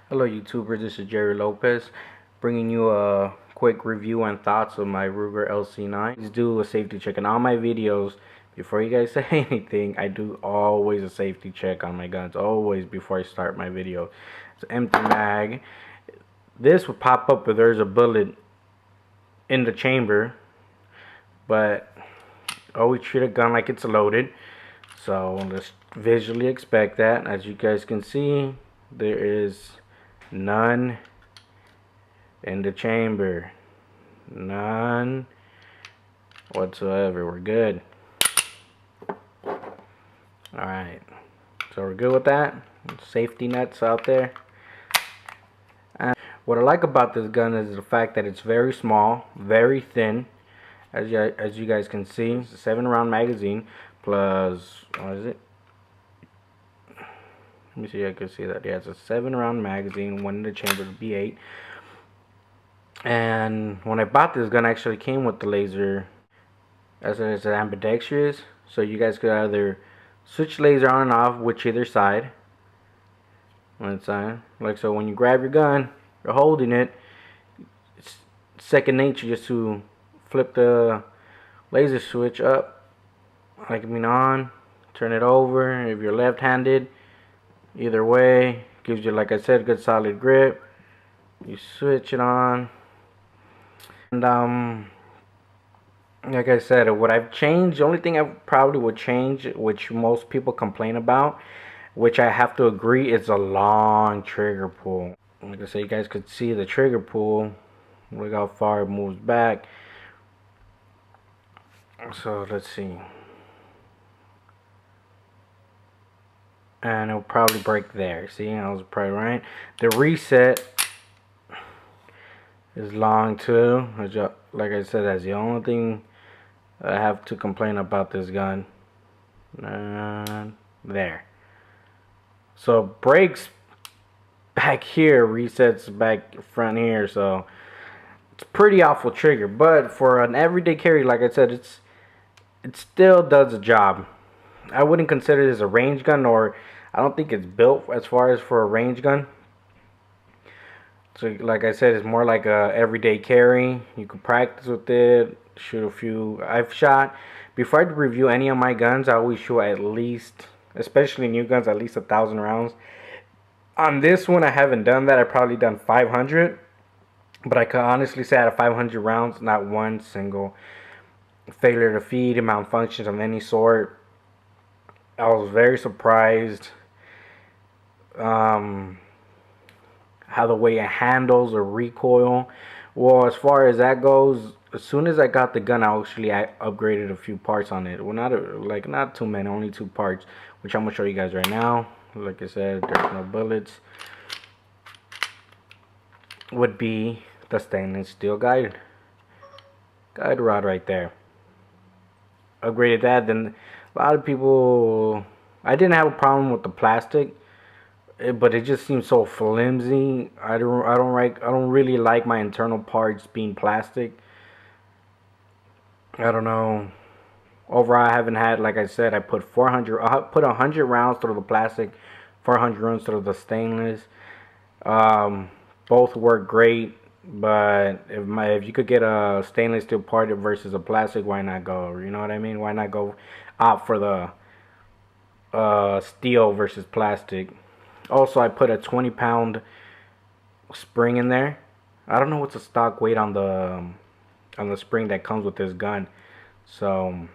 Hello YouTubers, this is Jerry Lopez bringing you a quick review and thoughts of my RUGER LC9. Please do a safety check in all my videos. Before you guys say anything, I do always a safety check on my guns, always before I start my video. It's an empty mag. This will pop up if there's a bullet in the chamber, but always treat a gun like it's loaded. So let's visually expect that. As you guys can see, there is none in the chamber, none whatsoever. We're good. Alright, so we're good with that. Safety nets out there. And what I like about this gun is the fact that it's very small, very thin. As you guys can see, it's a 7-round magazine plus, what is it? Let me see if I can see that. Yeah, it's a 7-round magazine, one in the chamber, B8. And when I bought this gun, actually came with the laser, as it's ambidextrous, so you guys could either switch laser on and off with either side. When it's on, like so, when you grab your gun, you're holding it. It's second nature just to flip the laser switch up, like on, turn it over. If you're left-handed, either way, gives you, like I said, good solid grip. You switch it on, and like I said, what I've changed, the only thing I probably would change, which most people complain about, which I have to agree, is a long trigger pull. Like I said, you guys could see the trigger pull. Look how far it moves back. So let's see. And it'll probably break there. See, I was probably right. The reset is long too. Like I said, that's the only thing I have to complain about this gun. And there. So brakes back here, resets back front here. So it's a pretty awful trigger. But for an everyday carry, like I said, it still does the job. I wouldn't consider this a range gun, or I don't think it's built as far as for a range gun. So like I said, it's more like a everyday carry. You can practice with it, shoot a few. I've shot, before I review any of my guns, I always shoot at least, especially new guns, at least 1,000 rounds. On this one, I haven't done that. I've probably done 500. But I can honestly say out of 500 rounds, not one single failure to feed, malfunctions of any sort. I was very surprised how the way it handles a recoil. Well, as far as that goes, as soon as I got the gun, I upgraded a few parts on it. Well, not too many, only 2 parts, which I'm gonna show you guys right now. Like I said, there's no bullets. Would be the stainless steel guide rod right there. Upgraded that. Then a lot of people, I didn't have a problem with the plastic, but it just seems so flimsy. I don't really like my internal parts being plastic. I don't know. Overall, I haven't had, like I said, I put 100 rounds through the plastic, 400 rounds through the stainless. Both work great, but if you could get a stainless steel part versus a plastic, why not go? You know what I mean? Why not go opt for the steel versus plastic? Also, I put a 20-pound spring in there. I don't know what's the stock weight on the spring that comes with this gun, so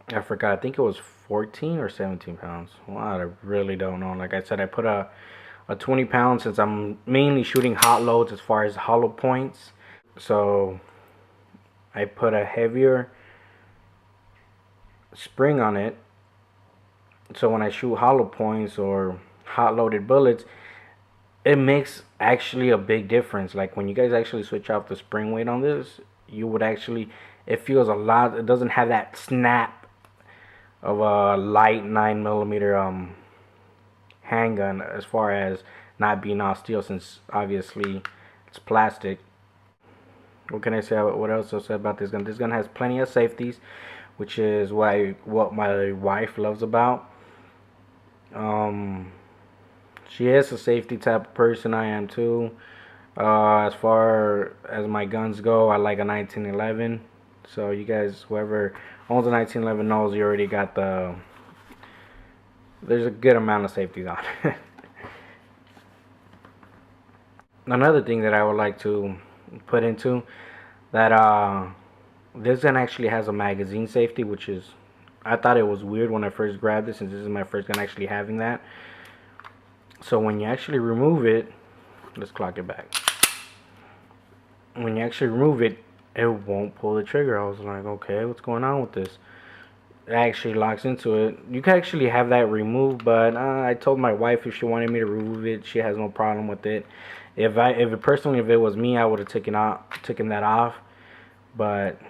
I forgot. I think it was 14 or 17 pounds. Well, I really don't know. Like I said, I put a 20 pounds since I'm mainly shooting hot loads as far as hollow points. So I put a heavier spring on it. So when I shoot hollow points or hot loaded bullets, it makes actually a big difference. Like when you guys actually switch off the spring weight on this, you would actually, it feels a lot, it doesn't have that snap of a light 9mm handgun, as far as not being all steel, since obviously it's plastic. What can I say? What else to say about this gun? This gun has plenty of safeties, which is what my wife loves about. She is a safety type of person. I am too. As far as my guns go, I like a 1911. So you guys, whoever owns a 1911 knows you already got there's a good amount of safeties on it. Another thing that I would like to put into that this gun actually has a magazine safety, which is, I thought it was weird when I first grabbed it, since this is my first gun actually having that. So when you actually remove it, let's clock it back. When you actually remove it, it won't pull the trigger. I was like, okay, what's going on with this? It actually locks into it. You can actually have that removed, but I told my wife if she wanted me to remove it, she has no problem with it. If it was me, I would have taken that off. But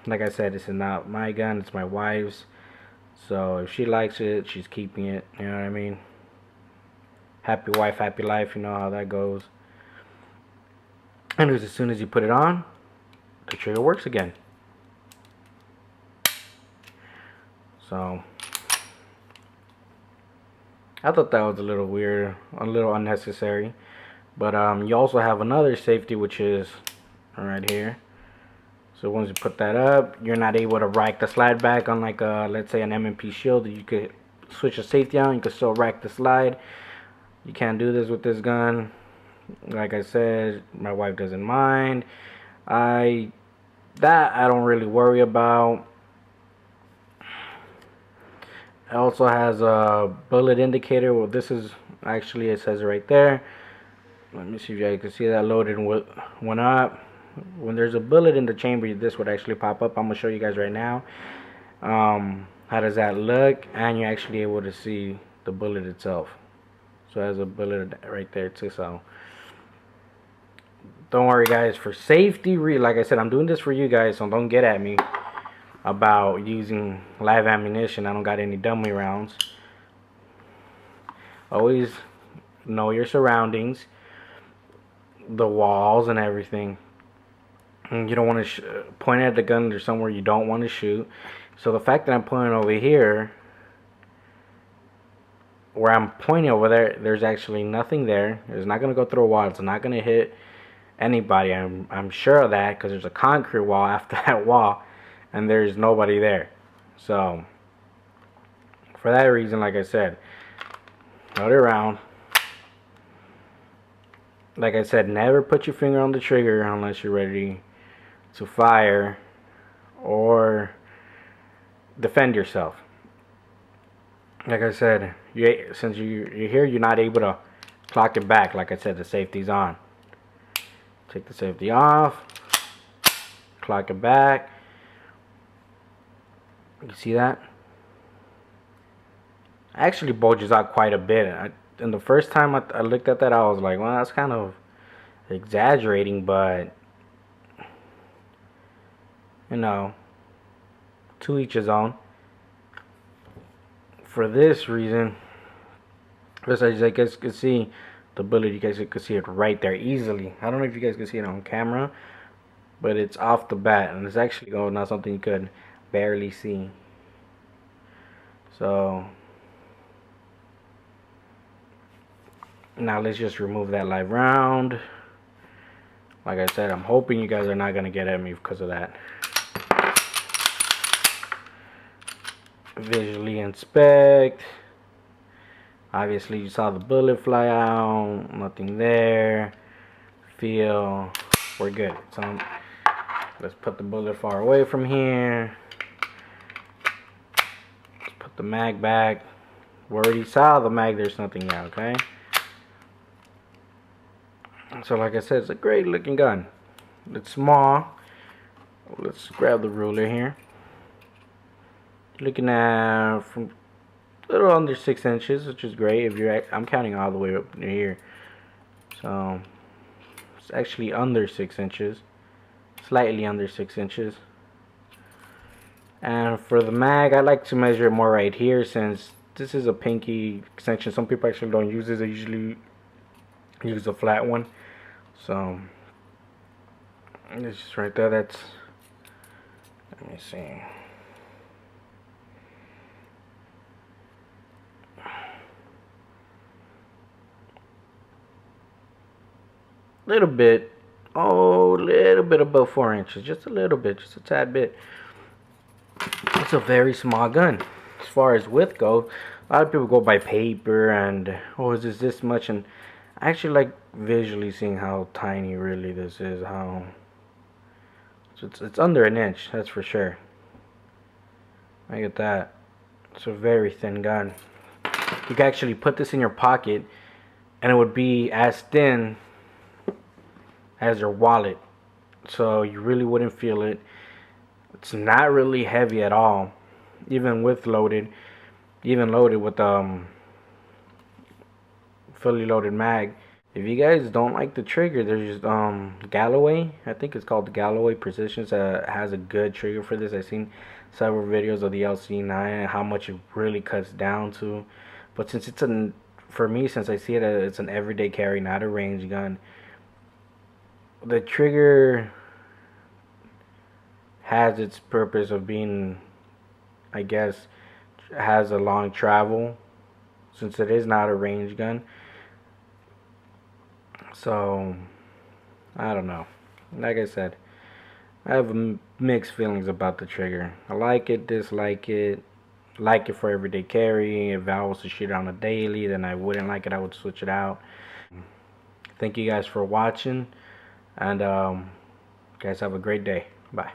like I said, this is not my gun, it's my wife's. So if she likes it, she's keeping it. You know what I mean? Happy wife, happy life. You know how that goes. And as soon as you put it on, the trigger works again. So I thought that was a little weird, a little unnecessary. But you also have another safety, which is right here. So once you put that up, you're not able to rack the slide back on, like let's say an M&P shield. You could switch the safety on, you could still rack the slide. You can't do this with this gun. Like I said, my wife doesn't mind. I don't really worry about. It also has a bullet indicator. Well, this is actually, it says it right there. Let me see if you guys can see that loaded went up. When there's a bullet in the chamber, this would actually pop up. I'm gonna show you guys right now. How does that look? And you're actually able to see the bullet itself. So it has a bullet right there too. So don't worry, guys. For safety, like I said, I'm doing this for you guys, so don't get at me about using live ammunition. I don't got any dummy rounds. Always know your surroundings, the walls and everything. And you don't want to point at the gun or somewhere you don't want to shoot. So the fact that I'm pointing over here, where I'm pointing over there, there's actually nothing there. It's not going to go through a wall. It's not going to hit anybody. I'm sure of that, because there's a concrete wall after that wall and there's nobody there. So for that reason, like I said, load it around. Like I said, never put your finger on the trigger unless you're ready to fire or defend yourself. Like I said, since you're here, you're not able to clock it back. Like I said, the safety's on. Take the safety off, clock it back. You see that? Actually bulges out quite a bit. And the first time I looked at that, I was like, well, that's kind of exaggerating, but you know, to each his own. For this reason, as you guys can see, the bullet, you guys can see it right there easily. I don't know if you guys can see it on camera, but it's off the bat, and it's actually not something you could barely see. So now let's just remove that live round. Like I said, I'm hoping you guys are not gonna get at me because of that. Visually inspect. Obviously you saw the bullet fly out, nothing there. Feel, we're good. So let's put the bullet far away from here. Let's put the mag back. We already saw the mag, there's nothing there, okay? So like I said, it's a great looking gun. It's small. Let's grab the ruler here. Looking at from a little under 6 inches, which is great. If you're, I'm counting all the way up near here, so it's actually under 6 inches, slightly under 6 inches. And for the mag, I like to measure it more right here, since this is a pinky extension. Some people actually don't use this. They usually use a flat one. So it's just right there. That's, let me see. little bit, oh, little bit above 4 inches, just a little bit, just a tad bit. It's a very small gun. As far as width goes, a lot of people go by paper and, oh, is this much? And I actually like visually seeing how tiny really this is. How it's under an inch, that's for sure. Look at that. It's a very thin gun. You can actually put this in your pocket and it would be as thin as your wallet, so you really wouldn't feel it. It's not really heavy at all, even with loaded, even loaded with fully loaded mag. If you guys don't like the trigger, there's Galloway, I think it's called Galloway Precisions, has a good trigger for this. I've seen several videos of the LC9 and how much it really cuts down to. But since it's for me, since I see it as it's an everyday carry, not a range gun, the trigger has its purpose of being, I guess, has a long travel, since it is not a range gun. So I don't know, like I said, I have mixed feelings about the trigger. I like it, dislike it. Like it for everyday carry. If I was to shoot it on a daily, then I wouldn't like it, I would switch it out. Thank you guys for watching, and guys, have a great day. Bye.